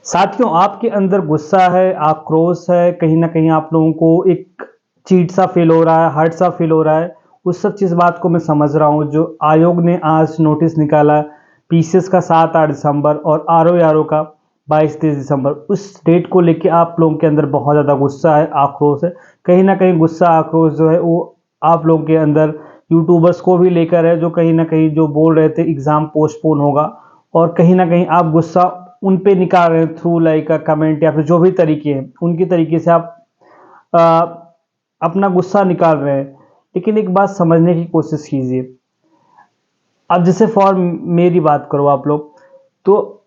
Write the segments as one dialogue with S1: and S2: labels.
S1: साथियों, आपके अंदर गुस्सा है, आक्रोश है, कहीं न कहीं आप लोगों को एक चीट सा फ़ील हो रहा है, हर्ट सा फ़ील हो रहा है। उस सब चीज़ बात को मैं समझ रहा हूँ। जो आयोग ने आज नोटिस निकाला पीसीएस का 7-8 दिसंबर और आरओ-एआरओ का 22-23 दिसंबर, उस डेट को लेके आप लोगों के अंदर बहुत ज़्यादा गुस्सा है, आक्रोश है। कहीं न कहीं गुस्सा, आक्रोश जो है वो आप लोगों के अंदर यूट्यूबर्स को भी लेकर है, जो कहीं न कहीं जो बोल रहे थे एग्ज़ाम पोस्टपोन होगा, और कहीं न कहीं आप गुस्सा उन पे निकाल रहे हैं थ्रू लाइक कमेंट या फिर जो भी तरीके हैं, उनके तरीके से आप अ, अपना गुस्सा निकाल रहे हैं। लेकिन एक बात समझने की कोशिश कीजिए। अब जैसे फॉर मेरी बात करो आप लोग, तो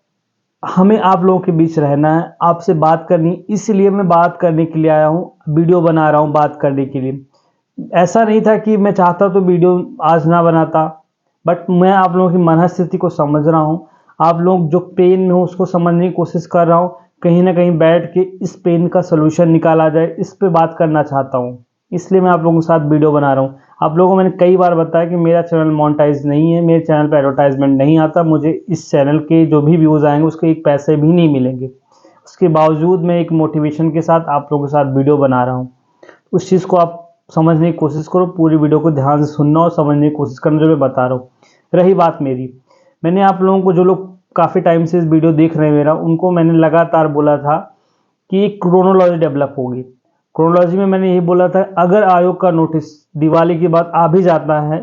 S1: हमें आप लोगों के बीच रहना है, आपसे बात करनी, इसलिए मैं बात करने के लिए आया हूँ, वीडियो बना रहा हूँ बात करने के लिए। ऐसा नहीं था कि मैं चाहता तो वीडियो आज ना बनाता, बट मैं आप लोगों की मनःस्थिति को समझ रहा हूँ। आप लोग जो पेन में हो उसको समझने की कोशिश कर रहा हूँ। कहीं न कहीं बैठ के इस पेन का सॉल्यूशन निकाला जाए, इस पे बात करना चाहता हूँ। इसलिए मैं आप लोगों के साथ वीडियो बना रहा हूँ। आप लोगों को मैंने कई बार बताया कि मेरा चैनल मोनेटाइज़ नहीं है, मेरे चैनल पे एडवर्टाइज़मेंट नहीं आता, मुझे इस चैनल के जो भी व्यूज़ आएँगे उसके एक पैसे भी नहीं मिलेंगे। उसके बावजूद मैं एक मोटिवेशन के साथ आप लोगों के साथ वीडियो बना रहा हूँ। उस चीज़ को आप समझने की कोशिश करो, पूरी वीडियो को ध्यान से सुनना और समझने की कोशिश करना जो मैं बता रहा हूँ। रही बात मेरी, मैंने आप लोगों को, जो लोग काफ़ी टाइम से इस वीडियो देख रहे हैं मेरा, उनको मैंने लगातार बोला था कि एक क्रोनोलॉजी डेवलप होगी। क्रोनोलॉजी में मैंने यही बोला था, अगर आयोग का नोटिस दिवाली के बाद आ भी जाता है,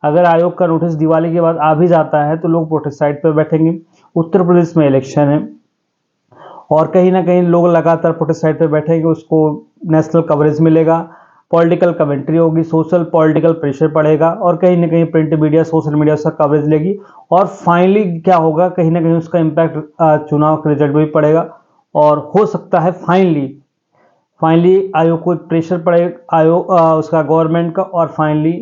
S1: अगर आयोग का नोटिस दिवाली के बाद आ भी जाता है तो लोग प्रोटेस्ट साइट पर बैठेंगे। उत्तर प्रदेश में इलेक्शन है और कहीं ना कहीं लोग लगातार प्रोटेस्ट साइट पर बैठेंगे, उसको नेशनल कवरेज मिलेगा, पॉलिटिकल कमेंट्री होगी, सोशल पॉलिटिकल प्रेशर पड़ेगा और कहीं ना कहीं प्रिंट मीडिया, सोशल मीडिया उसका कवरेज लेगी और फाइनली क्या होगा, कहीं ना कहीं उसका इम्पैक्ट चुनाव के रिजल्ट में भी पड़ेगा और हो सकता है फाइनली फाइनली आयोग को प्रेशर पड़े, आयोग उसका गवर्नमेंट का, और फाइनली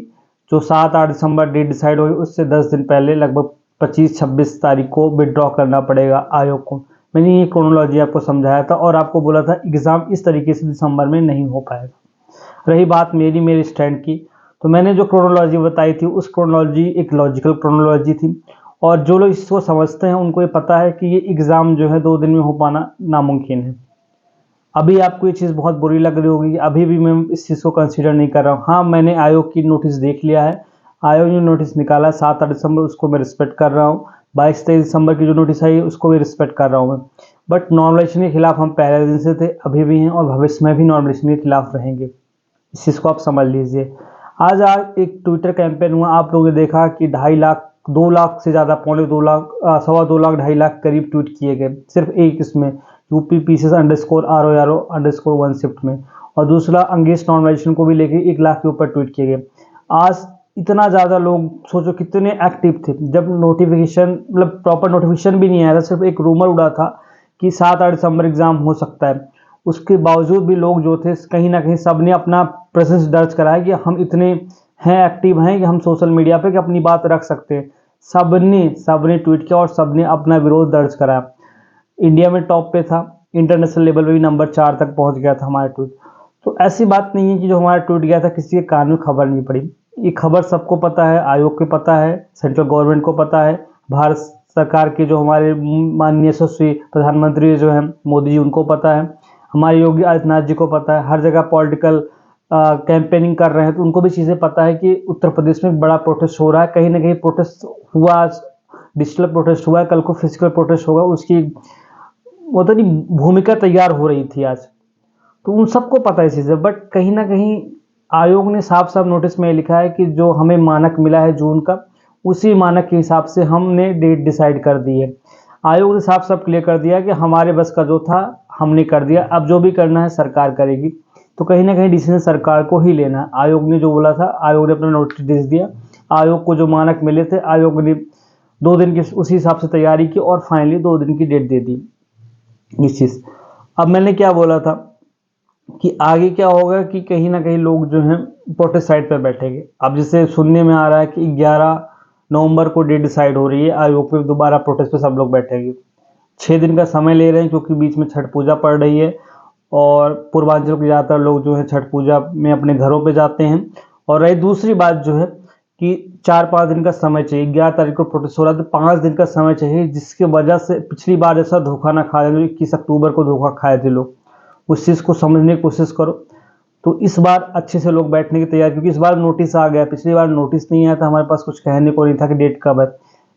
S1: जो 7-8 दिसंबर डेट डिसाइड होगी उससे 10 दिन पहले लगभग 25-26 तारीख को विड्रॉ करना पड़ेगा आयोग को। मैंने ये क्रोनोलॉजी आपको समझाया था और आपको बोला था एग्ज़ाम इस तरीके से दिसंबर में नहीं हो पाएगा। रही बात मेरे स्टैंड की, तो मैंने जो क्रोनोलॉजी बताई थी उस क्रोनोलॉजी एक लॉजिकल क्रोनोलॉजी थी और जो लोग इसको समझते हैं उनको ये पता है कि ये एग्ज़ाम जो है 2 दिन में हो पाना नामुमकिन है। अभी आपको ये चीज़ बहुत बुरी लग रही होगी, अभी भी मैं इस चीज़ को कंसीडर नहीं कर रहा हूँ। हाँ, मैंने आयोग की नोटिस देख लिया है, आयोग ने नोटिस निकाला 7-8 दिसंबर, उसको मैं रिस्पेक्ट कर रहा हूँ। 22-23 दिसंबर की जो नोटिस आई उसको भी रिस्पेक्ट कर रहा हूँ मैं। बट नॉर्मलाइजेशन के खिलाफ हम पहले दिन से थे, अभी भी हैं और भविष्य में भी नॉर्मलाइजेशन के खिलाफ रहेंगे। इस चीज़ को आप समझ लीजिए। आज एक ट्विटर कैंपेन हुआ, आप लोगों ने देखा कि 2.5 लाख, 2 लाख से ज़्यादा, पौने 2 लाख, सवा 2 लाख, 2.5 लाख करीब ट्वीट किए गए सिर्फ एक इसमें, UP PCS underscore RO underscore 1 shift में, और दूसरा अंगेस्ट नॉर्मलाइजेशन को भी लेके 1 लाख के ऊपर ट्वीट किए गए। आज इतना ज़्यादा लोग, सोचो कितने एक्टिव थे जब नोटिफिकेशन, मतलब प्रॉपर नोटिफिकेशन भी नहीं आया था, सिर्फ एक रूमर उड़ा था कि 7-8 दिसंबर एग्जाम हो सकता है। उसके बावजूद भी लोग जो थे कहीं ना कहीं सब ने अपना प्रेजेंस दर्ज कराया कि हम इतने हैं, एक्टिव हैं कि हम सोशल मीडिया पे कि अपनी बात रख सकते हैं। सबने ट्वीट किया और सबने अपना विरोध दर्ज कराया। इंडिया में टॉप पे था, इंटरनेशनल लेवल पे भी नंबर 4 तक पहुंच गया था हमारा ट्वीट। तो ऐसी बात नहीं है कि जो हमारा ट्वीट गया था किसी के कान में खबर नहीं पड़ी। ये खबर सबको पता है, आयोग को पता है, सेंट्रल गवर्नमेंट को पता है, भारत सरकार के जो हमारे माननीय यशस्वी प्रधानमंत्री जो हैं मोदी जी, उनको पता है, हमारे योगी आदित्यनाथ जी को पता है, हर जगह पॉलिटिकल कैंपेनिंग कर रहे हैं तो उनको भी चीज़ें पता है कि उत्तर प्रदेश में बड़ा प्रोटेस्ट हो रहा है। कहीं ना कहीं प्रोटेस्ट हुआ, आज डिजिटल प्रोटेस्ट हुआ है, कल को फिजिकल प्रोटेस्ट होगा, उसकी वो तो नहीं भूमिका तैयार हो रही थी आज। तो उन सबको पता है चीज़ें, बट कहीं ना कहीं आयोग ने साफ साफ नोटिस में लिखा है कि जो हमें मानक मिला है जून का, उसी मानक के हिसाब से हमने डेट डिसाइड कर दी है। आयोग ने साफ साफ क्लियर कर दिया कि हमारे बस का जो था हमने कर दिया, अब जो भी करना है सरकार करेगी। तो कहीं ना कहीं डिसीजन सरकार को ही लेना है। आयोग ने जो बोला था, आयोग ने अपना नोटिस दिया, आयोग को जो मानक मिले थे आयोग ने 2 दिन की उसी हिसाब से तैयारी की और फाइनली 2 दिन की डेट दे दी इस चीज़। अब मैंने क्या बोला था कि आगे क्या होगा कि कहीं ना कहीं लोग जो हैं प्रोटेस्ट साइट पर बैठेंगे। अब जैसे सुनने में आ रहा है कि 11 नवंबर को डेट डिसाइड हो रही है, आयोग पे दोबारा प्रोटेस्ट पे सब लोग बैठेंगे। 6 दिन का समय ले रहे हैं क्योंकि बीच में छठ पूजा पड़ रही है और पूर्वांचल के ज़्यादातर लोग जो है छठ पूजा में अपने घरों पे जाते हैं। और रही दूसरी बात जो है कि 4-5 दिन का समय चाहिए, 11 तारीख को प्रोटेस्ट हो रहा है तो 5 दिन का समय चाहिए, जिसकी वजह से पिछली बार ऐसा धोखा ना खाया जो 21 अक्टूबर को धोखा खाए थे लोग। उस चीज़ को समझने की कोशिश करो। तो इस बार अच्छे से लोग बैठने की तैयारी, क्योंकि इस बार नोटिस आ गया, पिछली बार नोटिस नहीं आया था, हमारे पास कुछ कहने को नहीं था कि डेट कब है।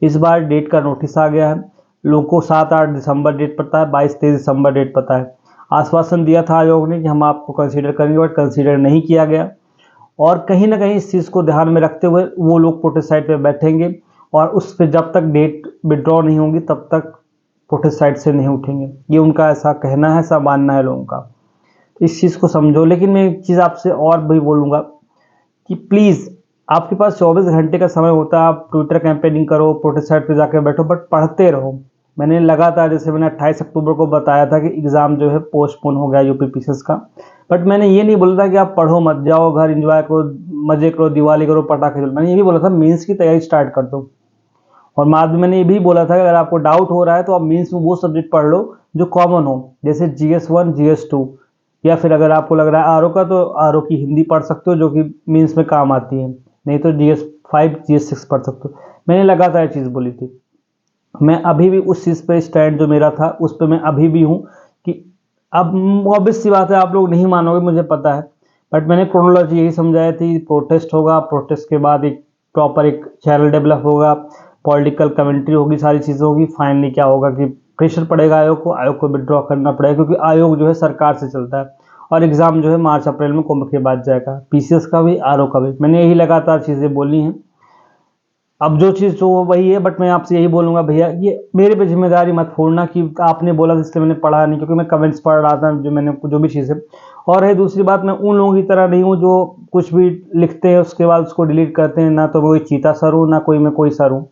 S1: इस बार डेट का नोटिस आ गया है, लोगों को 7-8 दिसंबर डेट पता है, 22-23 दिसंबर डेट पता है। आश्वासन दिया था आयोग ने कि हम आपको कंसीडर करेंगे, बट कंसीडर नहीं किया गया। और कहीं ना कहीं इस चीज़ को ध्यान में रखते हुए वो लोग प्रोटेस्ट साइट पे बैठेंगे, और उस पर जब तक डेट विड्रॉ नहीं होगी तब तक प्रोटेस्ट साइट से नहीं उठेंगे। ये उनका ऐसा कहना है, ऐसा मानना है लोगों का। इस चीज़ को समझो। लेकिन मैं एक चीज़ आपसे और भी बोलूँगा कि प्लीज़, आपके पास 24 घंटे का समय होता है, आप ट्विटर कैंपेनिंग करो, प्रोटेस्ट साइट पे जाकर बैठो, बट पढ़ते रहो। मैंने लगातार, जैसे मैंने 28 अक्टूबर को बताया था कि एग्ज़ाम जो है पोस्टपोन हो गया यूपी पीसीएस का, बट मैंने ये नहीं बोला था कि आप पढ़ो मत, जाओ घर एंजॉय करो, मज़े करो, दिवाली करो, पटाखे चलो। मैंने ये भी बोला था मेंस की तैयारी स्टार्ट कर दो। और बाद में मैंने ये भी बोला था कि अगर आपको डाउट हो रहा है तो आप मेंस में वो सब्जेक्ट पढ़ लो जो कॉमन हो, जैसे GS1 GS2, या फिर अगर आपको लग रहा है आरओ का, तो आरओ की हिंदी पढ़ सकते हो जो कि मेंस में काम आती है, नहीं तो GS5 GS6 पढ़ सकते हो। मैंने लगातार चीज़ बोली थी। मैं अभी भी उस चीज़ पे स्टैंड जो मेरा था उस पे मैं अभी भी हूँ कि अब ऑब्वियस सी बात है, आप लोग नहीं मानोगे मुझे पता है, बट मैंने क्रोनोलॉजी यही समझाई थी। प्रोटेस्ट होगा, प्रोटेस्ट के बाद एक प्रॉपर एक चैनल डेवलप होगा, पॉलिटिकल कमेंट्री होगी, सारी चीज़ें होगी। फाइनली क्या होगा कि प्रेशर पड़ेगा आयोग को विड्रॉ करना पड़ेगा, क्योंकि आयोग जो है सरकार से चलता है, और एग्ज़ाम जो है मार्च अप्रैल में कुंभ के बाद जाएगा, पीसीएस का भी, आरओ का भी। मैंने यही लगातार चीज़ें बोली हैं। अब जो चीज़ जो वही है, बट मैं आपसे यही बोलूँगा भैया, ये मेरे पे जिम्मेदारी मत फोड़ना कि आपने बोला था इसलिए मैंने पढ़ा नहीं, क्योंकि मैं कमेंट्स पढ़ रहा था जो भी चीज़ें। और है दूसरी बात, मैं उन लोगों की तरह नहीं हूँ जो कुछ भी लिखते हैं उसके बाद उसको डिलीट करते हैं। ना तो मैं कोई चीता सर हूँ, ना कोई सर हूँ।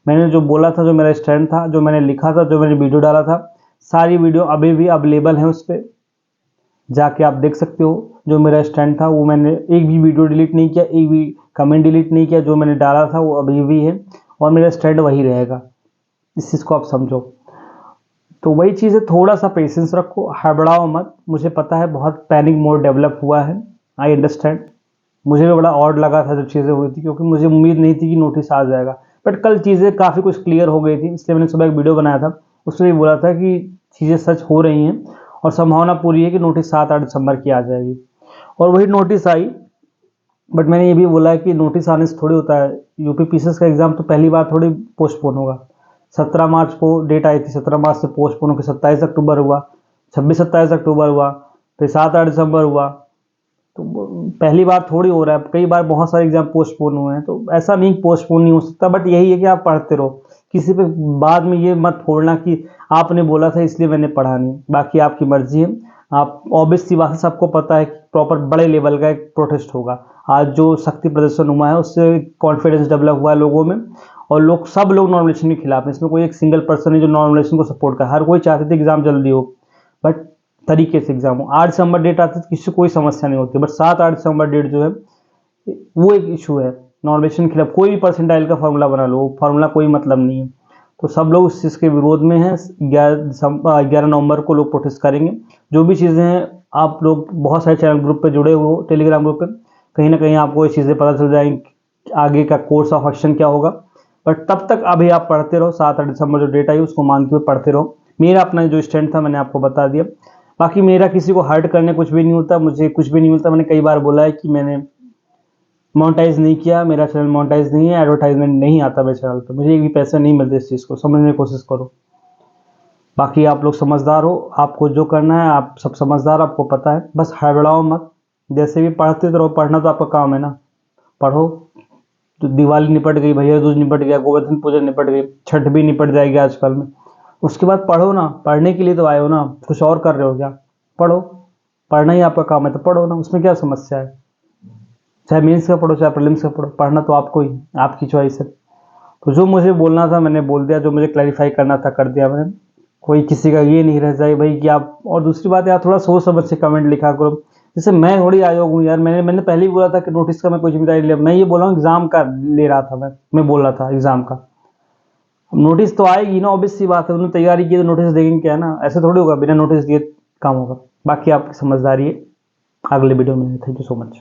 S1: मैंने जो बोला था, जो मेरा स्टैंड था, जो मैंने लिखा था, जो मैंने वीडियो डाला था, सारी वीडियो अभी भी अवेलेबल है उस पर, जाके आप देख सकते हो। जो मेरा स्टैंड था वो, मैंने एक भी वीडियो डिलीट नहीं किया, एक भी कमेंट डिलीट नहीं किया, जो मैंने डाला था वो अभी भी है, और मेरा स्टैंड वही रहेगा। इस चीज़ को आप समझो। तो वही चीज़ है, थोड़ा सा पेशेंस रखो, हड़बड़ाओ मत। मुझे पता है बहुत पैनिक मोड डेवलप हुआ है, आई अंडरस्टैंड। मुझे भी बड़ा ऑड लगा था जब चीज़ें हुई थी, क्योंकि मुझे उम्मीद नहीं थी कि नोटिस आ जाएगा। बट कल चीज़ें काफ़ी कुछ क्लियर हो गई थी, इसलिए मैंने सुबह एक वीडियो बनाया था, उसमें भी बोला था कि चीज़ें सच हो रही हैं, और संभावना पूरी है कि नोटिस 7-8 दिसंबर की आ जाएगी। और वही नोटिस आई। बट मैंने ये भी बोला है कि नोटिस आने से थोड़ी होता है, यूपी पीसीएस का एग्ज़ाम तो पहली बार थोड़ी पोस्टपोन होगा। 17 मार्च को डेट आई थी, 17 मार्च से पोस्टपोन होकर 27 अक्टूबर हुआ, 26-27 अक्टूबर हुआ, फिर 7-8 दिसंबर हुआ। तो पहली बार थोड़ी हो रहा है, कई बार बहुत सारे एग्जाम पोस्टपोन हुए हैं, तो ऐसा नहीं पोस्टपोन नहीं हो सकता। बट यही है कि आप पढ़ते रहो, किसी पे बाद में ये मत फोड़ना कि आपने बोला था इसलिए मैंने पढ़ा नहीं। बाकी आपकी मर्जी है। आप ऑब्वियस सी बात है, सबको पता है कि प्रॉपर बड़े लेवल का एक प्रोटेस्ट होगा। आज जो शक्ति प्रदर्शन हुआ है उससे कॉन्फिडेंस डेवलप हुआ है लोगों में, और सब लोग नॉर्मलाइजेशन के खिलाफ है। इसमें कोई एक सिंगल पर्सन है जो नॉर्मलाइजेशन को सपोर्ट कर, हर कोई चाहते थे एग्जाम जल्दी हो, बट तरीके से एग्जाम हो। 8 दिसंबर डेट आती है तो किसी को कोई समस्या नहीं होती, बट 7-8 दिसंबर डेट जो है वो एक इशू है। नॉर्मलाइजेशन के खिलाफ कोई भी परसेंटाइल का फॉर्मूला बना लो, फॉर्मूला कोई मतलब नहीं है। तो सब लोग इस चीज़ के विरोध में हैं। 11 नवंबर को लोग प्रोटेस्ट करेंगे। जो भी चीज़ें हैं, आप लोग बहुत सारे चैनल ग्रुप पे जुड़े हुए हो, टेलीग्राम ग्रुप पे, कहीं ना कहीं आपको ये चीज़ें पता चल जाएंगी आगे का कोर्स ऑफ एक्शन क्या होगा। बट तब तक अभी आप पढ़ते रहो, 7-8 दिसंबर जो डेट आई उसको मानते हुए पढ़ते रहो। मेरा अपना जो स्टैंड था मैंने आपको बता दिया। बाकी मेरा किसी को हर्ट करने कुछ भी नहीं होता, मुझे कुछ भी नहीं मिलता। मैंने कई बार बोला है कि मैंने मोनेटाइज नहीं किया, मेरा चैनल मोनेटाइज नहीं है, एडवर्टाइजमेंट नहीं आता मेरे चैनल पर, मुझे एक भी पैसा नहीं मिलते। इस चीज़ को समझने की कोशिश करो। बाकी आप लोग समझदार हो, आपको जो करना है आप सब समझदार, आपको पता है, बस हड़बड़ाओ मत। जैसे भी पढ़ते रहो, पढ़ना तो आपका काम है ना, पढ़ो। तो दिवाली निपट गई, भैया दूज निपट गया, गोवर्धन पूजा निपट गई, छठ भी निपट जाएगी आजकल में। उसके बाद पढ़ो ना, पढ़ने के लिए तो आए हो ना, कुछ और कर रहे हो क्या? पढ़ो, पढ़ना ही आपका काम है तो पढ़ो ना, उसमें क्या समस्या है? चाहे मेंस का पढ़ो, चाहे प्रीलिम्स का पढ़ो, पढ़ना तो आपको ही, आपकी चॉइस है। तो जो मुझे बोलना था मैंने बोल दिया, जो मुझे क्लैरिफाई करना था कर दिया मैंने। कोई किसी का ये नहीं रह जाए भाई कि आप, और दूसरी बात यार, थोड़ा सोच समझ से कमेंट लिखा करो। जैसे मैं थोड़ी आयोग हूँ यार, मैंने पहले ही बोला था कि नोटिस का मैं कोई जिम्मेदारी लिया। मैं ये बोला हूँ एग्जाम का ले रहा था, मैं बोल रहा था एग्जाम का। नोटिस तो आएगी ना, ऑब्वियस सी बात है, उन्होंने तैयारी की तो नोटिस देंगे क्या ना, ऐसे थोड़ी होगा बिना नोटिस दिए काम होगा। बाकी आपकी समझदारी है। अगले वीडियो में, थैंक यू सो मच।